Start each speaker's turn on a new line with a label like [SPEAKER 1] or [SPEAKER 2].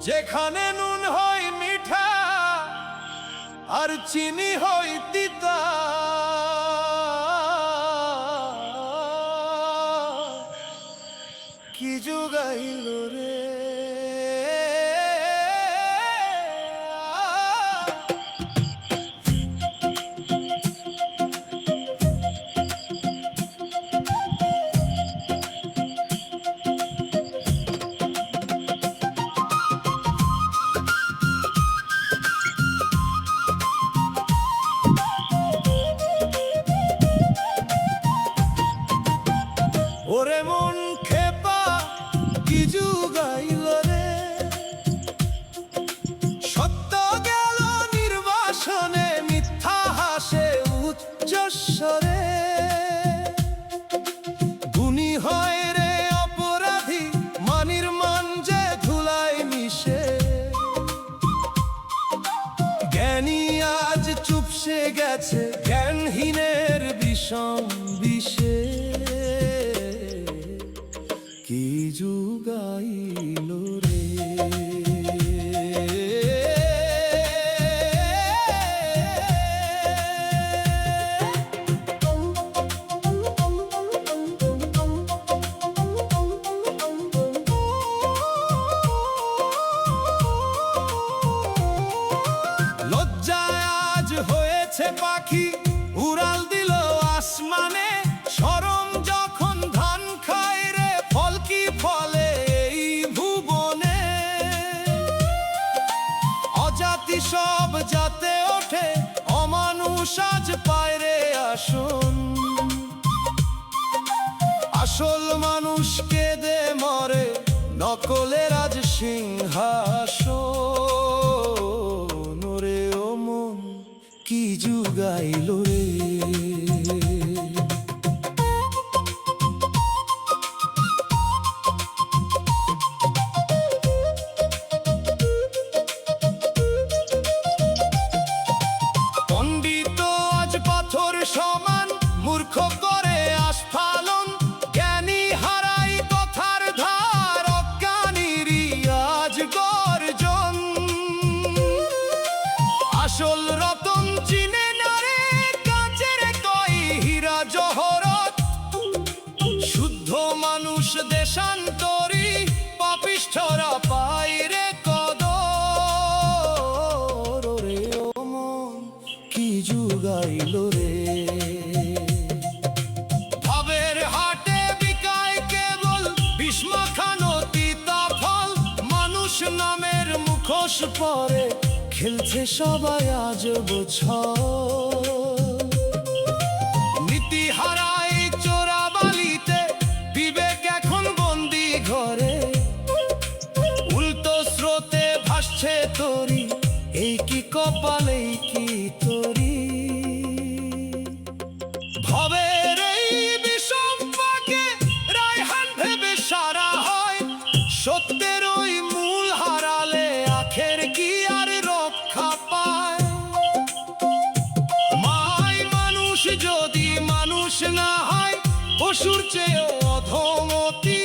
[SPEAKER 1] যেখানে নুন হয় মিঠা আর চিনি হয় তিতা, কি যুগাইল রে ওরে মন খেপা, কি যুগাইল রে। সত্য গেল নির্বাসনে, মিথ্যা হাসে উচ্চস্বরে। গুণী হয় রে অপরাধী, মানির মান যে ধুলায় মিশে। জ্ঞানী আজ চুপসে গেছে জ্ঞানহীনের বিষম বিষে, কি যুগাইল রে। লজ্জায় আজ হয়েছে পাখি, উড়াল দিল আসমানে। শরম যখন ধান খায় রে, ফল কি ফলে এই ভুবনে। অজাতি সব জাতে ওঠে, অমানুষ আজ পায় রে আসন। আসল মানুষ কেঁদে মরে, নকলের আজ সিংহাসন। রে ও মন, কি যুগাইল রে। পণ্ডিত আজ পাথর সমান, মূর্খ করে আস্ফালন। জ্ঞানী হারাই কথার ধার, অজ্ঞানীরই আজ গর্জন। আসল রতন চিনে না রে, কাঁচের কই হীরা জহরত। শুদ্ধ মানুষ দেশান্তরী, পাপিষ্ঠরা পায় রে কদর। রে ও মন, কি যুগাইল রে। ভাবের হাটে বিকায় কেবল বিস্মাখানো তিতা ফল। মানুষ নামের মুখোশ পরে, খেলছে সবাই আজ বছর। নীতি হারাই চোরাবালিতে, বিবেক এখন বন্দি ঘরে। উল্টো স্রোতে ভাসছে তরি, এই কি কপালে কি তরি। ভবের এই বিষম পাকে রায়হান ভেবে সারা হয়। সত্যের ওই মূল হারালে, আখের কি আর রক্ষা পায়। মায় মানুষ যদি মানুষ না হয়, পশুর চেয়েও অধমতি।